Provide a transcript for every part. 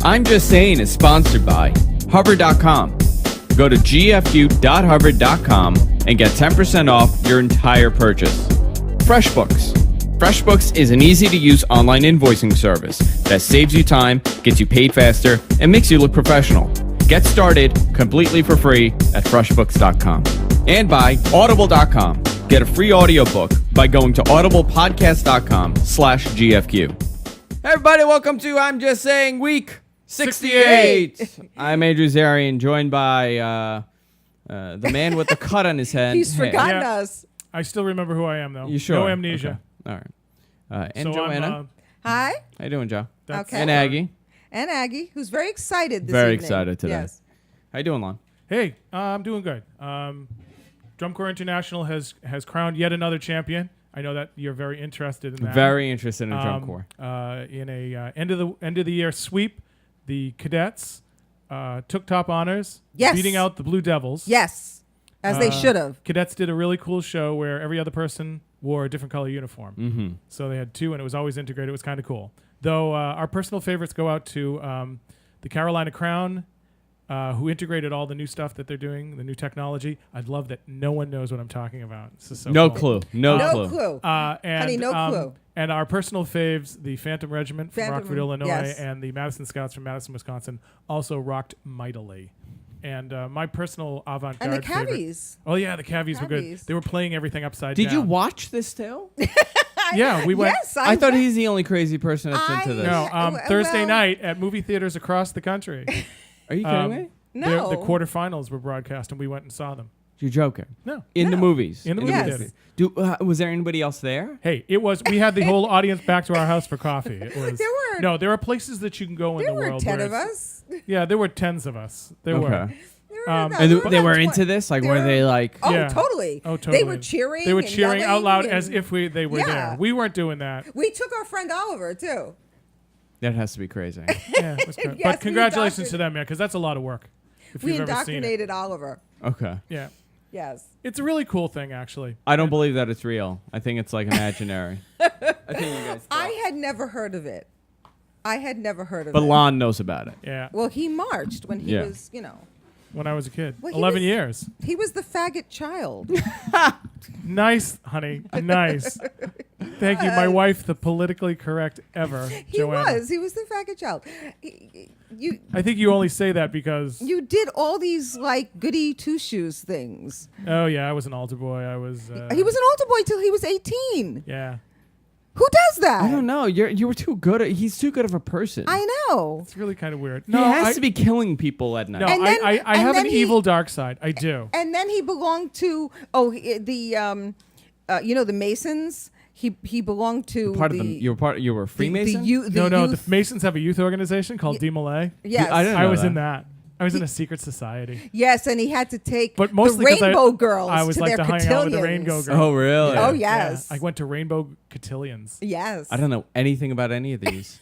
I'm Just Saying is sponsored by Hover.com. Go to gfu.hover.com and get 10% off your entire purchase. FreshBooks. FreshBooks is an easy-to-use online invoicing service that saves you time, gets you paid faster, and makes you look professional. Get started completely for free at freshbooks.com. And by Audible.com. Get a free audiobook by going to audiblepodcast.com/GFQ. Hey everybody, welcome to I'm Just Saying Week 68. I'm Andrew Zarian, joined by the man with the cut on his head. He's forgotten us. I still remember who I am, though. You sure? No amnesia. Okay. All right. And So Joanna. Hi. How you doing, Joe? Okay. And Aggie. And Aggie, who's very excited this Very evening. excited today. Yes. How you doing, Lon? Hey, I'm doing good. Drum Corps International has crowned yet another champion. I know that you're very interested in that. Very interested in Drum Corps. In a end of the year sweep, the cadets took top honors, Yes. beating out the Blue Devils. Yes. As they should have. Cadets did a really cool show where every other person wore a different color uniform. Mm-hmm. So they had two, and it was always integrated. It was kind of cool. Though our personal favorites go out to the Carolina Crown, who integrated all the new stuff that they're doing, the new technology. I'd love that no one knows what I'm talking about. This is so No cool. clue. No No clue. clue. And, no clue. And our personal faves, the Phantom Regiment from Phantom, Rockford, Illinois, yes. and the Madison Scouts from Madison, Wisconsin, also rocked mightily. And my personal avant-garde And the favorite. Cavies. Oh, yeah, the Cavies were good. Cavies. They were playing everything upside down. Did you watch this too? Yeah, we went. Yes, I thought he's the only crazy person that's into this. No, Yeah, Thursday well- night at movie theaters across the country. Are you kidding me? No. The quarterfinals were broadcast, and we went and saw them. You're joking. No. In the No. movies. In the movie Yes. theater. Was there anybody else there? Hey, we had the whole audience back to our house for coffee. It was, there are places that you can go in There the were world. 10 where of it's- us. Yeah, there were tens of us. There were. Okay. There And about they were 20. into this? Like, They were were- they like... Oh, Yeah. totally. Oh, totally. They were cheering. They were and cheering out yelling loud and- as if they were Yeah. there. We weren't doing that. We took our friend Oliver, too. That has to be crazy. Yeah, it was good. Yes, But we congratulations to indoctrinated- them, man, because that's a lot of work. If We you've ever seen it. indoctrinated Oliver. Okay. Yeah. Yes. It's a really cool thing, actually. I don't believe that it's real. I think it's like imaginary. I think you guys I had never heard of it. But it. Lon knows about it. Yeah. Well, he marched when he Yeah. was, When I was a kid. Well, he 11 was- years. he was the faggot child. Nice, honey. Nice. Thank you. My wife, the politically correct ever. He Joanna. was. He was the faggot child. You I think you only say that because. you did all these like goody two shoes things. Oh, yeah. I was an altar boy. I was. He was an altar boy till he was 18. Yeah. Who does that? I don't know. You were too good. He's too good of a person. I know. It's really kind of weird. He No, has to be killing people at night. No, And then- I and have then an he- evil dark side. I do. And then he belonged to the the Masons. He belonged to Part of them. You were a Freemason. The No. youth, The Masons have a youth organization called DeMolay. yes, I didn't I know was that. in that. I was in a secret society. yes, and he had to take But the mostly 'cause Rainbow Girls I was to like their to hang out with the Rainbow cotillions. Girls. Oh really? Oh, Yeah. yes. I went to Rainbow Cotillions. Yes, I don't know anything about any of these.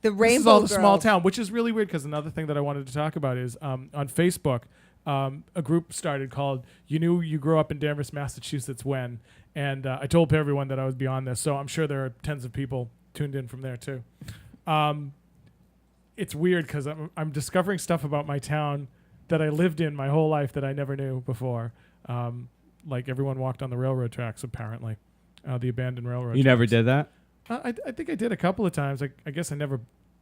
the Rainbow This is all the Girls. small town, which is really weird because another thing that I wanted to talk about is on Facebook, a group started called "You Knew You Grew Up in Danvers, Massachusetts When," and I told everyone that I was beyond this, so I'm sure there are tens of people tuned in from there too. It's weird because I'm discovering stuff about my town that I lived in my whole life that I never knew before. Like everyone walked on the railroad tracks, apparently, the abandoned railroad. You never tracks. did that? I think I did a couple of times. I guess I never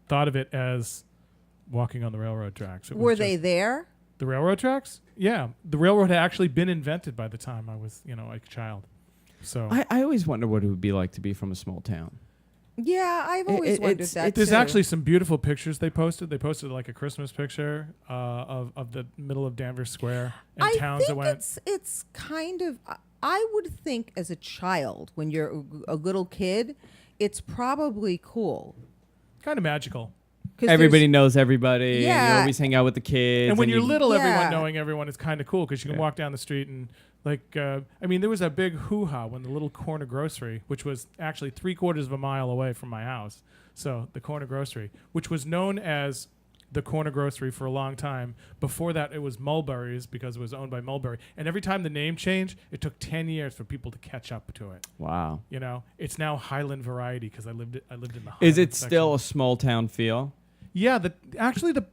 thought of it as walking on the railroad tracks. It was Were just they there? the railroad tracks? Yeah, the railroad had actually been invented by the time I was, a child. So I always wonder what it would be like to be from a small town. Yeah, I've always wondered that. there's too. actually some beautiful pictures they posted. They posted like a Christmas picture of the middle of Danvers Square and I towns think that went. it's kind of. I would think as a child, when you're a little kid, it's probably cool. Kind of magical. 'Cause Everybody there's- knows everybody. Yeah. You always hang out with the kids. And when you're little, Yeah. everyone knowing everyone is kind of cool because you can Yeah. walk down the street and there was a big hoo-ha when the little corner grocery, which was actually 3/4 of a mile away from my house. So the corner grocery, which was known as the corner grocery for a long time. Before that, it was Mulberry's because it was owned by Mulberry. And every time the name changed, it took 10 years for people to catch up to it. Wow. It's now Highland Variety because I lived in the Highland Is it section. still a small town feel? Yeah,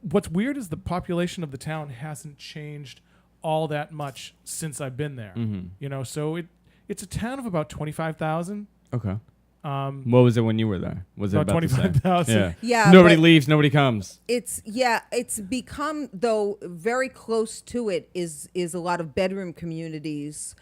what's weird is the population of the town hasn't changed all that much since I've been there. Mm-hmm. You know, so it's a town of about 25,000. Okay. What was it when you were there? Was it About about the same? 25,000. Yeah. Yeah, Nobody but leaves. Nobody comes. it's become, though, very close to it is a lot of bedroom communities.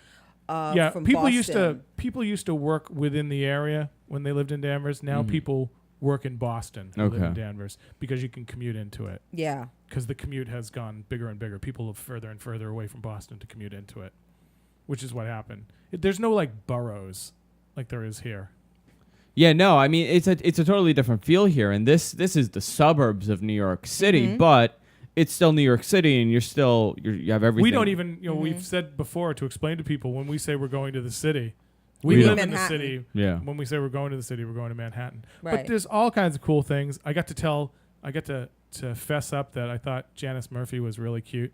Yeah, from people Boston. used to work within the area when they lived in Danvers. Now people work in Boston who live in Danvers because you can commute into it. Yeah. Because the commute has gone bigger and bigger. People live further and further away from Boston to commute into it, which is what happened. There's no like boroughs like there is here. Yeah, no, I mean it's a totally different feel here, and this is the suburbs of New York City, but it's still New York City, and you have everything. We don't even, we've said before to explain to people when we say we're going to the city, we live in the Manhattan. city. Yeah. When we say we're going to the city, we're going to Manhattan. Right. But there's all kinds of cool things. I got to fess up that I thought Janice Murphy was really cute.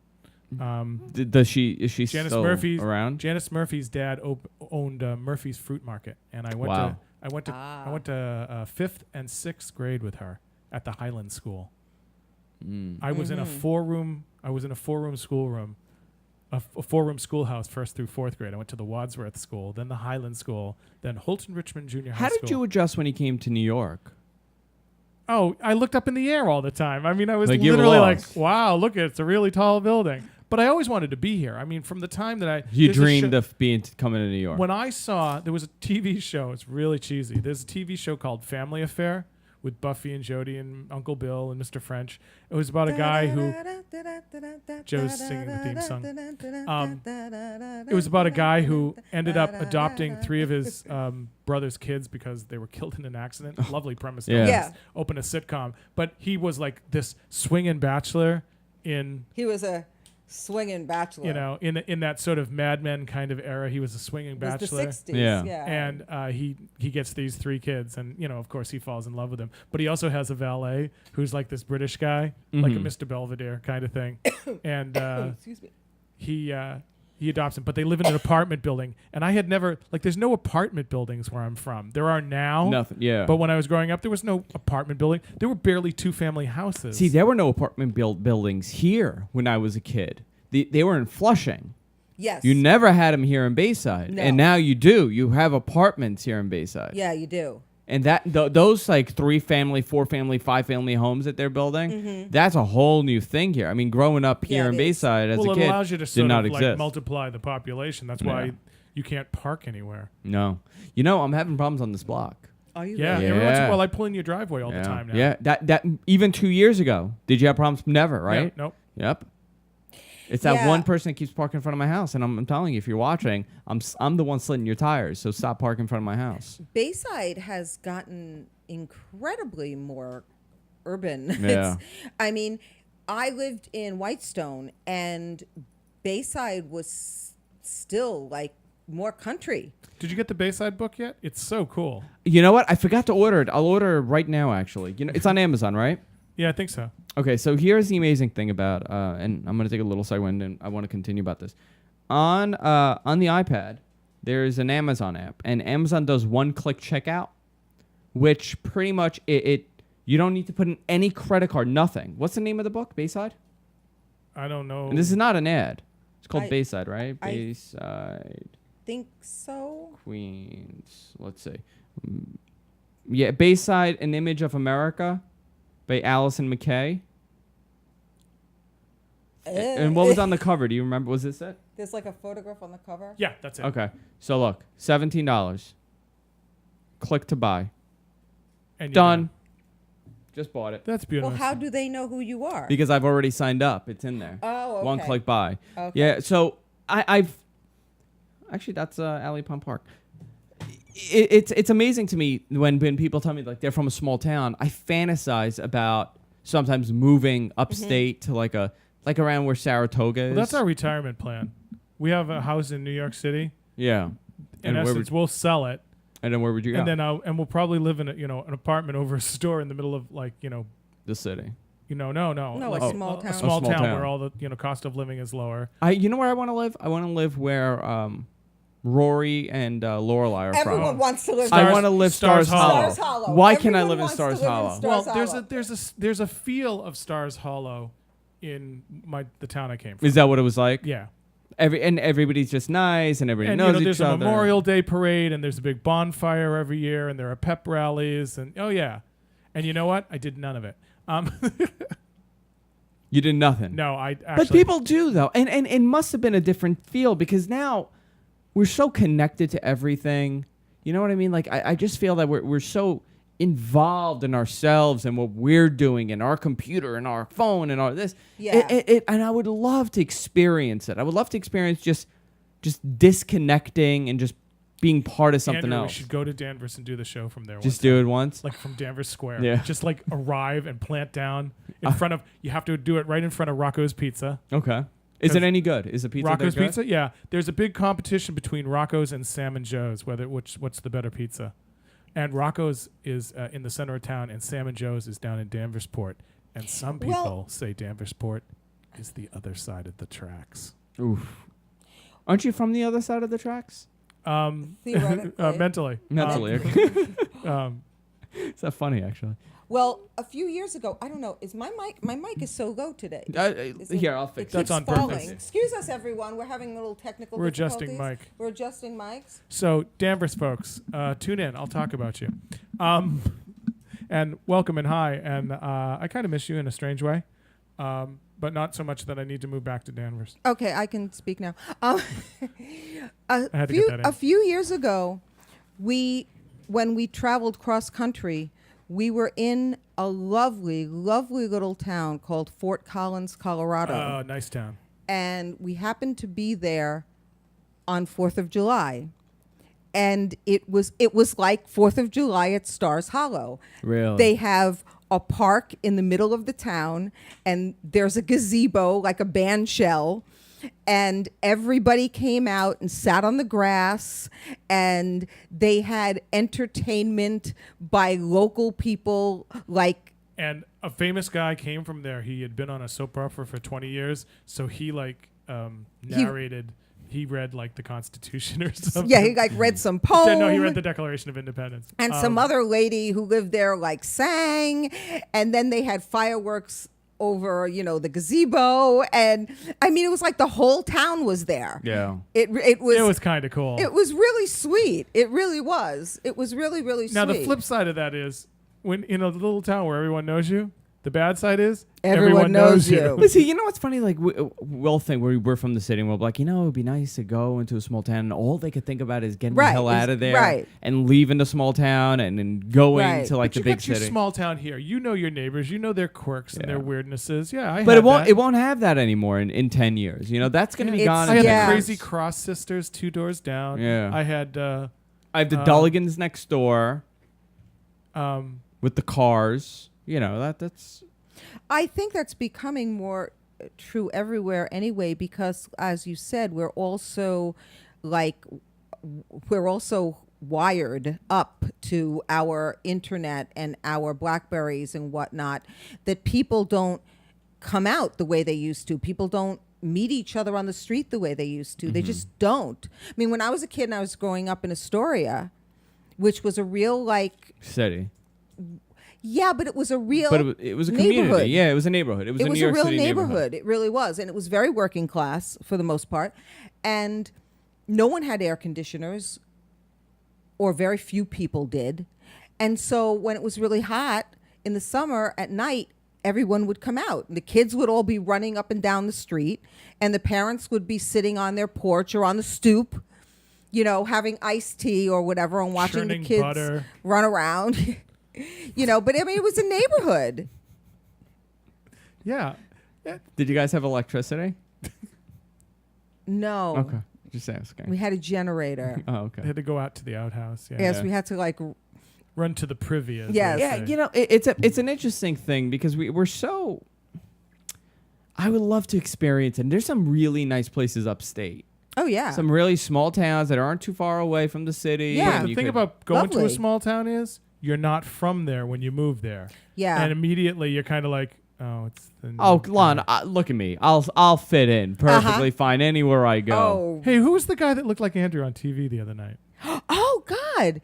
Is she Janice still Murphy's around? Janice Murphy's dad owned Murphy's Fruit Market, and I went Wow. I went to 5th and 6th grade with her at the Highland School. I was in a 4-room schoolroom, a 4-room schoolhouse 1st through 4th grade. I went to the Wadsworth School, then the Highland School, then Holton Richmond Junior High How School. did you adjust when you came to New York? Oh, I looked up in the air all the time. I mean, I was Like you were literally like, lost. wow, look, it's a really tall building. But I always wanted to be here. I mean, from the time that You there's a dreamed show- of coming to New York. When I saw, there was a TV show, it's really cheesy. There's a TV show called Family Affair with Buffy and Jody and Uncle Bill and Mr. French. It was about a guy who, Joe's singing the theme song. It was about a guy who ended up adopting 3 of his brother's kids because they were killed in an accident. Lovely premise. Yeah. Yeah. Open a sitcom. But he was like this swinging bachelor in... He was a swinging bachelor. You know, in that sort of Mad Men kind of era, he was a swinging It was bachelor. the 60s. Yeah. And he gets these 3 kids, and of course he falls in love with them. But he also has a valet who's like this British guy, like a Mr. Belvedere kind of thing, and Excuse me. he adopts him. But they live in an apartment building, and I had never there's no apartment buildings where I'm from. There are now. Nothing. Yeah. But when I was growing up, there was no apartment building. There were barely 2-family houses. See, there were no apartment buildings here when I was a kid. They were in Flushing. Yes. You never had them here in Bayside, No. and now you do. You have apartments here in Bayside. Yeah, you do. And those like 3-family, 4-family, 5-family homes that they're building, that's a whole new thing here. I mean, growing up here Yeah, in it is. Bayside as well, a it kid allows you to did sort not of exist. multiply the population. That's Yeah. why you can't park anywhere. No. I'm having problems on this block. Are you? Yeah, really? every once in a Yeah. while I pull in your driveway all the time now. Yeah, that even 2 years ago, did you have problems? Never, Yeah, right? nope. Yep. It's that Yeah. one person that keeps parking in front of my house, and I'm telling you, if you're watching, I'm the one slitting your tires, so stop parking in front of my house. Bayside has gotten incredibly more urban. Yeah. I mean, I lived in Whitestone, and Bayside was still like more country. Did you get the Bayside book yet? It's so cool. You know what? I forgot to order it. I'll order it right now, actually. It's on Amazon, right? Yeah, I think so. Okay, so here's the amazing thing about, and I'm going to take a little segue, and I want to continue about this. On the iPad, there's an Amazon app, and Amazon does one-click checkout, which pretty much you don't need to put in any credit card, nothing. What's the name of the book? Bayside? I don't know. And this is not an ad. It's called I- Bayside, right? I- Bayside Think so? Queens. Let's see. Yeah, Bayside, An Image of America by Allison McKay. And what was on the cover? Do you remember? Was this it? There's like a photograph on the cover. Yeah, that's it. Okay. So look, $17. Click to buy. And you're Done. Just bought it. That's beautiful. Well, how do they know who you are? Because I've already signed up. It's in there. Oh, okay. One click buy. Okay. Yeah, so I've actually that's Alley Pond Park. It's amazing to me when people tell me like they're from a small town. I fantasize about sometimes moving upstate to like around where Saratoga is. Well, that's our retirement plan. We have a house in New York City. Yeah. In where essence, we'll sell it, and then where would you go? and then we'll probably live in an apartment over a store in the middle of the city. No, like a small town. A small A small town town. where all the cost of living is lower. You know where I want to live? I want to live where Rory and Lorelai are Everyone from. wants to live I there. want to live Stars Stars Hollow. Stars Hollow. Why can't I Everyone live in wants to Stars live in Hollow? Stars Well, Hollow. there's a feel of Stars Hollow in the town I came from. Is that what it was like? Yeah. Everybody's just nice and everybody And knows there's each other. a Memorial Day parade and there's a big bonfire every year and there are pep rallies and and you know what? I did none of it. You did nothing. No, I actually. But people do though, and it must have been a different feel because now we're so connected to everything. You know what I mean? Like I just feel that we're so involved in ourselves and what we're doing and our computer and our phone and all this. Yeah. And I would love to experience it. I would love to experience just disconnecting and just being part of something Andrew, else. We should go to Danvers and do the show from there. Just one do time. it once. Like from Danvers Square. Yeah. Just like arrive and plant down in front of. You have to do it right in front of Rocco's Pizza. Okay. Is it any good? Is the pizza Rocco's there good? Pizza? Yeah. There's a big competition between Rocco's and Sam and Joe's. What's the better pizza? And Rocco's is in the center of town, and Sam and Joe's is down in Danversport. And some people say Danversport is the other side of the tracks. Oof. Aren't you from the other side of the tracks? Theoretically. Mentally. Mentally. It's not funny, actually. Well, a few years ago, I don't know, is my mic is so low today. Here, I'll fix it. That's on falling. purpose. Excuse us, everyone. We're having a little technical We're adjusting difficulties. mic. We're adjusting mics. So, Danvers folks, tune in. I'll talk about you. And welcome and hi. And I kind of miss you in a strange way, but not so much that I need to move back to Danvers. Okay, I can speak now. had to get that in. A few years ago, when we traveled cross country, we were in a lovely, lovely little town called Fort Collins, Colorado. Oh, nice town. And we happened to be there on 4th of July. And it was like 4th of July at Stars Hollow. Really? They have a park in the middle of the town, and there's a gazebo, like a band shell. And everybody came out and sat on the grass, and they had entertainment by local people like. And a famous guy came from there. He had been on a soap opera for 20 years, so he narrated. He read like the Constitution or something. Yeah, he like read some poem. No, he read the Declaration of Independence. And some other lady who lived there like sang, and then they had fireworks over, the gazebo, and I mean, it was like the whole town was there. Yeah. It was kind of cool. It was really sweet. It really was. It was really, really sweet. Now the flip side of that is when in a little town where everyone knows you, the bad side is everyone knows you. But see, you know what's funny? Like we'll think we're from the city, and we'll be like, it would be nice to go into a small town, and all they could think about is getting the hell out of there, and leaving the small town, and going to like but the big got city. Your small town here, you know your neighbors, you know their quirks and their weirdnesses. Yeah, but it won't have that anymore in 10 years. That's going to be gone. I had Yeah. the Crazy Cross sisters 2 doors down. Yeah. I had. I have the Dulligans next door. With the cars, that's. I think that's becoming more true everywhere anyway, because as you said, we're also wired up to our internet and our Blackberries and whatnot, that people don't come out the way they used to. People don't meet each other on the street the way they used to. Mm-hmm. They just don't. I mean, when I was a kid and I was growing up in Astoria, which was a real city. Yeah, but it was a real it was a community. Yeah, it was a neighborhood. It was a New York real City neighborhood. It really was. And it was very working class for the most part. And no one had air conditioners, or very few people did. And so when it was really hot in the summer at night, everyone would come out. And the kids would all be running up and down the street, and the parents would be sitting on their porch or on the stoop, having iced tea or whatever, and watching churning the kids butter. Run around. But I mean, it was a neighborhood. Yeah. Did you guys have electricity? No. Okay. Just asking. We had a generator. Oh, okay. They had to go out to the outhouse. Yeah. Yes, we had to run to the privy. As Yes. they Yeah, say. it's an interesting thing because we're so. I would love to experience it. And there's some really nice places upstate. Oh yeah. Some really small towns that aren't too far away from the city. Yeah. The thing about going to a Lovely. small town is you're not from there when you move there. Yeah. And immediately you're kind of like, Oh, it's the. Oh, Lon, look at me. I'll fit in perfectly fine anywhere I go. Oh. Hey, who was the guy that looked like Andrew on TV the other night? Oh God.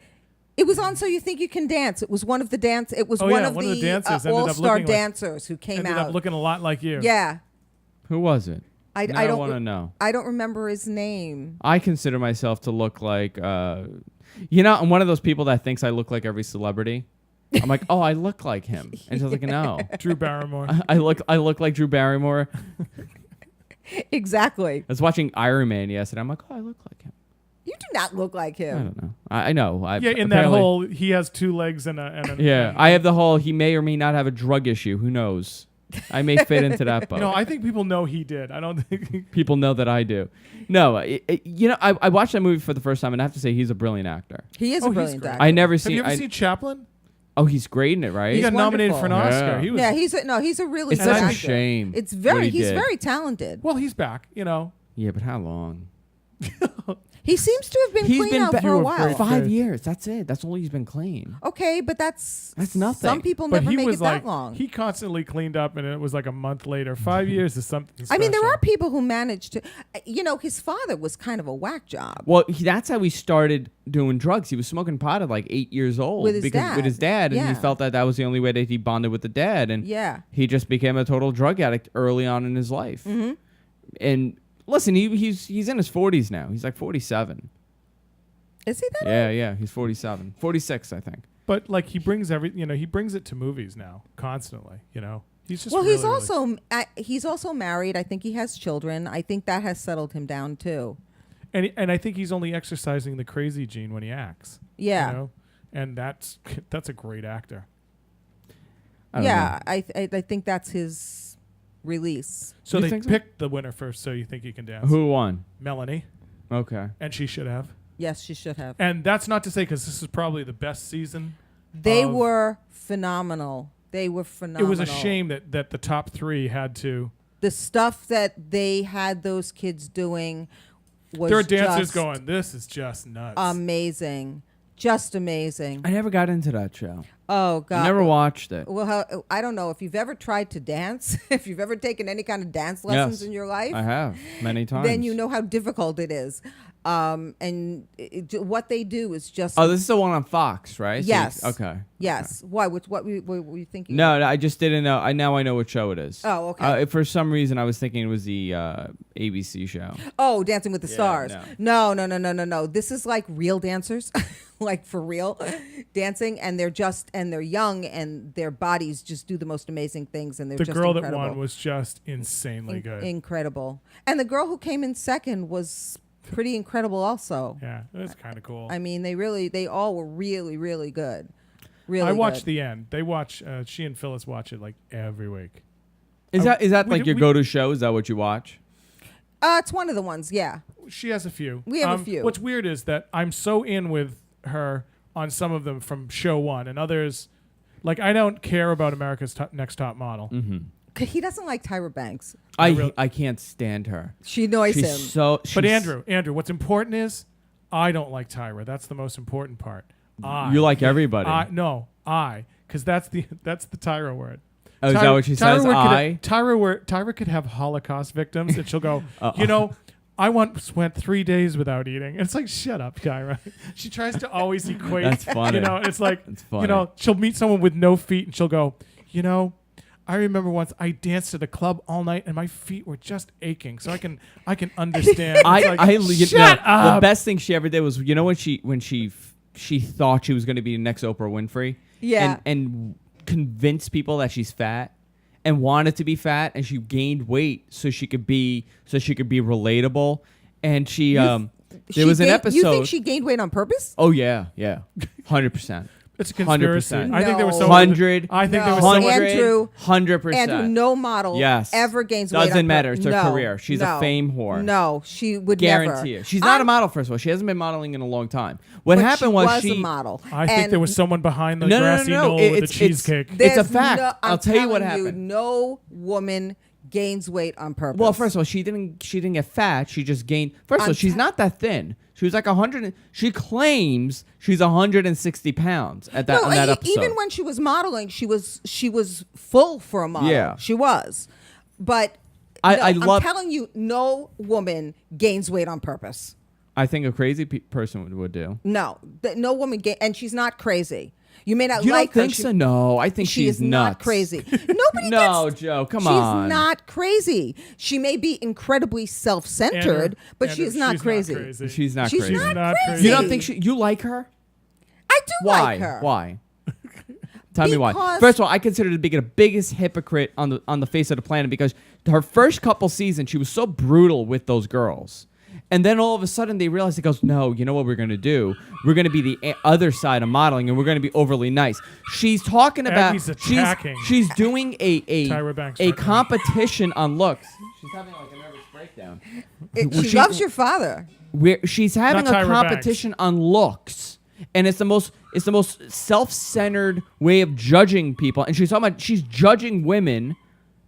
It was on So You Think You Can Dance. It was one of the dance. It was Oh, one yeah, of one of the the dancers ended up all-star looking like- dancers who came Ended out. up looking a lot like you. Yeah. Who was it? I I don't want to know. I don't remember his name. I consider myself to look like, I'm one of those people that thinks I look like every celebrity. I'm like, oh, I look like him. And she's like, no. Drew Barrymore. I look like Drew Barrymore. Exactly. I was watching Iron Man yesterday. I'm like, oh, I look like him. You do not look like I him. don't know. I know. Yeah, in that whole, he has 2 legs and a. Yeah, I have the whole. He may or may not have a drug issue. Who knows? I may fit into that boat. No, I think people know he did. I don't think. People know that I do. No, I watched that movie for the first time, and I have to say he's a brilliant actor. He is Oh, a he's brilliant great. actor. I never Have seen. you ever seen Chaplin? Oh, he's great in it, right? He got He's nominated for an wonderful. Oscar. Yeah. He was. Yeah, he's a really It's good such a actor. shame It's what very he he's did. very talented. Well, he's back. Yeah, but how long? He seems to have been He's clean been out ba- for a You while. have great 5 faith. years. That's it. That's all he's been clean. Okay, but that's nothing. Some people But never he make was it like, that long. he constantly cleaned up, and it was like a month later. 5 years is something special. I mean, there are people who manage to. His father was kind of a whack job. Well, that's how he started doing drugs. He was smoking pot at like 8 years old With his with his dad, and Yeah. he felt that was the only way that he bonded with the dad, and Yeah. he just became a total drug addict early on in his life. Mm-hmm. And listen, he's in his 40s now. He's like 47. Is he that? Yeah, he's 47, 46, I think. But like he brings he brings it to movies now constantly. He's just. Well, really, he's also he's also married. I think he has children. I think that has settled him down too. and I think he's only exercising the crazy gene when he acts. Yeah. And that's a great actor. I don't Yeah, know. I think that's his release. So You they think so? picked the winner first. So You Think You Can Dance? Who won? Melanie, Okay. and she should have. Yes, she should have. And that's not to say because this is probably the best season. They of- were phenomenal. They were phenomenal. It was a shame that the top 3 had to. The stuff that they had those kids doing was There are dancers just going, this is just nuts. amazing. Just amazing. I never got into that show. Oh God. I never watched it. Well, I don't know if you've ever tried to dance, if you've ever taken any kind of dance lessons Yes, in your life, I have many times. then you know how difficult it is. And what they do is just Oh, this is the one on Fox, right? So Yes. okay. yes. Why? What were you thinking? No, I just didn't know. Now I know what show it is. Oh, okay. For some reason, I was thinking it was the ABC show. Oh, Dancing with the Stars. no. No. This is like real dancers, like for real dancing, and they're young, and their bodies just do the most amazing things, and they're the just girl incredible. that won was just insanely good. Incredible. And the girl who came in second was pretty incredible also. Yeah, it was kind of cool. I mean, they all were really, really good. Really I watched good. the end. They watch. She and Phyllis watch it like every week. Is that we like did- your we- go-to show? Is that what you watch? It's one of the ones, yeah. She has a few. We have a few. What's weird is that I'm so in with her on some of them from show 1, and others, like I don't care about America's Next Top Model. Mm-hmm. He doesn't like Tyra Banks. I can't stand her. She annoys She's him. so. But she's- Andrew, what's important is I don't like Tyra. That's the most important part. You like everybody. Because that's the Tyra word. Oh, is that what she says? Tyra could have Holocaust victims, and she'll go, I went 3 days without eating. And it's like, shut up, Tyra. She tries to always equate. That's funny. It's like, That's funny. she'll meet someone with no feet, and she'll go, I remember once I danced at a club all night, and my feet were just aching. So I can understand. Shut up. The best thing she ever did was, when she thought she was going to be the next Oprah Winfrey. Yeah. And convinced people that she's fat and wanted to be fat, and she gained weight so she could be relatable. And there was an episode. You think she gained weight on purpose? Oh yeah, 100%. It's a conspiracy. 100%. I think there was No. someone. 100. I think there was No. someone. Andrew, 100%. Andrew, no model Yes. ever gains weight. Doesn't on matter. purpose. It's her No, career. She's no, a fame whore. No, she would Guarantee never. it. She's not a model, first of all. She hasn't been modeling in a long time. What But happened she was a model. I think And there was someone behind the No, no, no, grassy no. knoll with the It's- cheesecake. It's a there's fact. no- I'm I'll tell you what telling happened. No woman gains weight on purpose. Well, first of all, she didn't get fat. She just gained. First of all, she's not that thin. She was like 100. She claims she's 160 pounds at that on that episode. Even when she was modeling, she was full for a model. Yeah. She was. But I'm telling you, no woman gains weight on purpose. I think a crazy person would do. No, no woman and she's not crazy. You may not you like her. You don't think so? No, I think she she's is not crazy. Nobody. No, Joe, come on. She's not crazy. She may be incredibly self-centered, but she's not crazy. She's not She's crazy. not crazy. You don't think you like her? I do like her. Why? Tell me why. First of all, I consider her to be the biggest hypocrite on the face of the planet because her first couple seasons, she was so brutal with those girls. And then all of a sudden they realize, it goes, no, you know what we're going to do? We're going to be the other side of modeling, and we're going to be overly nice. She's talking about, she's doing a competition on looks. She's having like a nervous breakdown. She loves your father. She's having a competition on looks. And it's the most self-centered way of judging people. And she's talking about, she's judging women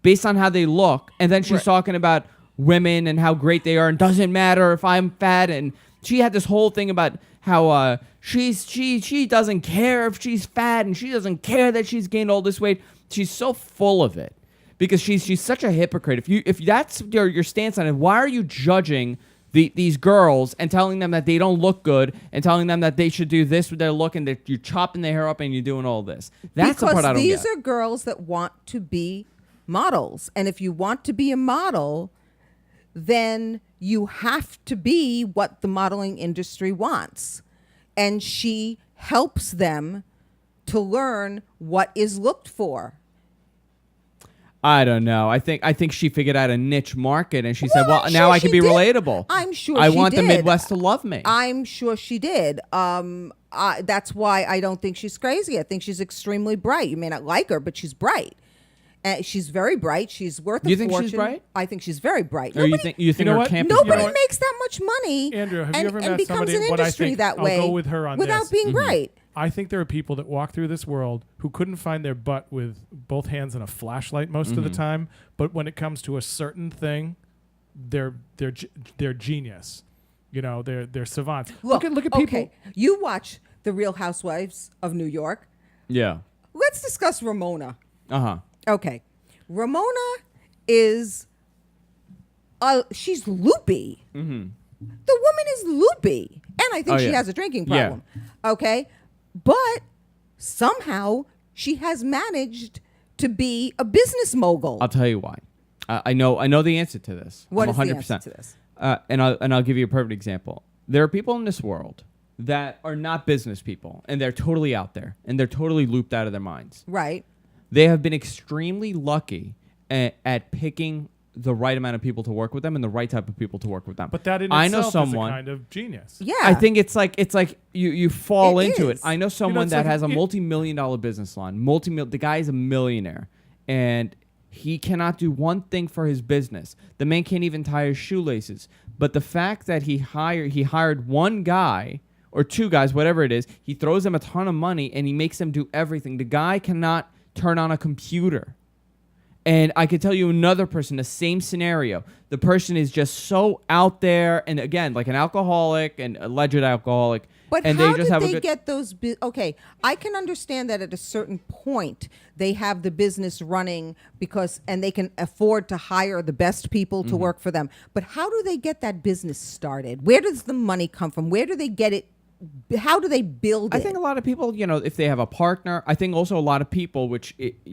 based on how they look. And then she's talking about women and how great they are, and doesn't matter if I'm fat. And she had this whole thing about how she doesn't care if she's fat, and she doesn't care that she's gained all this weight. She's so full of it because she's such a hypocrite. If that's your stance on it, why are you judging these girls and telling them that they don't look good and telling them that they should do this with their look and that you're chopping their hair up and you're doing all this? That's the part I don't get. Because these are girls that want to be models, and if you want to be a model, then you have to be what the modeling industry wants. And she helps them to learn what is looked for. I don't know. I think she figured out a niche market, and she said, well, now I can be relatable. I'm sure I she want did. the Midwest to love me. I'm sure she did. That's why I don't think she's crazy. I think she's extremely bright. You may not like her, but she's bright. She's very bright. She's worth a fortune. You think she's bright? I think she's very bright. Or you think her camp is Nobody bright? makes that much money. Andrew, have you ever and met becomes somebody? an What I industry think, that way I'll go with her on without this. being bright. I think there are people that walk through this world who couldn't find their butt with both hands and a flashlight most of the time, but when it comes to a certain thing, they're genius. You know, they're savants. Look at people. Okay, you watch The Real Housewives of New York. Yeah. Let's discuss Ramona. Uh-huh. Okay. Ramona is she's loopy. Mm-hmm. The woman is loopy. And I think she has a drinking problem. Yeah. Okay. But somehow she has managed to be a business mogul. I'll tell you why. I know the answer to this. What I'm is 100%. the answer to this? And I'll give you a perfect example. There are people in this world that are not business people, and they're totally out there, and they're totally looped out of their minds. Right. They have been extremely lucky at picking the right amount of people to work with them and the right type of people to work with them. But that in itself is a kind of genius. Yeah. I think it's like you fall into is. it. I know someone that has a multi-million-dollar business line. The guy is a millionaire, and he cannot do one thing for his business. The man can't even tie his shoelaces. But the fact that he hired one guy or two guys, whatever it is, he throws them a ton of money and he makes them do everything. The guy cannot turn on a computer. And I could tell you another person, the same scenario. The person is just so out there, and again, like an alcoholic, an alleged alcoholic. But and how they just did they get those? Okay, I can understand that at a certain point they have the business running and they can afford to hire the best people to work for them. But how do they get that business started? Where does the money come from? Where do they get it? How do they build it? I think a lot of people, if they have a partner, I think also a lot of people,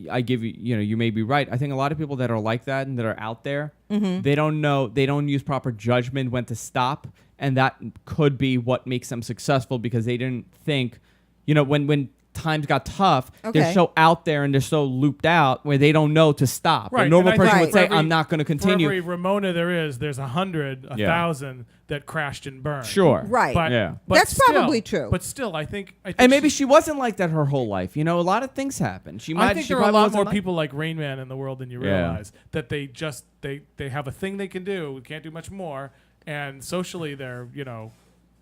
I give you, you may be right. I think a lot of people that are like that and that are out there, they don't know, they don't use proper judgment when to stop. And that could be what makes them successful because they didn't think, when times got tough, they're so out there and they're so looped out where they don't know to stop. Right. A normal person would say, I'm not going to continue. For every Ramona there's 100, 1,000 that crashed and burned. Sure. Right. But that's still, probably true. But still, I think and maybe she wasn't like that her whole life. A lot of things happen. I think there are a lot more people like Rain Man in the world than you realize. That they just they have a thing they can do. We can't do much more. And socially, they're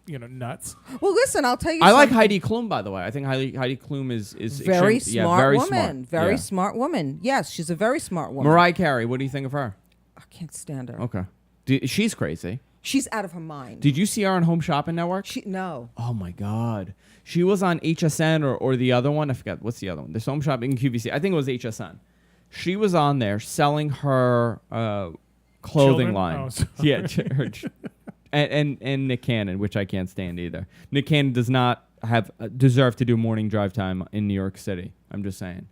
nuts. Well, listen, I'll tell you. I like something. Heidi Klum, by the way. I think Heidi Klum is Very extreme- smart very woman. smart. Very Yeah. smart woman. Yes, she's a very smart woman. Mariah Carey, what do you think of her? I can't stand her. Okay, she's crazy. She's out of her mind. Did you see her on Home Shopping Network? No. Oh my God, she was on HSN or the other one. I forgot what's the other one. There's Home Shopping QVC. I think it was HSN. She was on there selling her clothing Children? line. Oh, sorry. Yeah, and Nick Cannon, which I can't stand either. Nick Cannon does not deserve to do morning drive time in New York City. I'm just saying.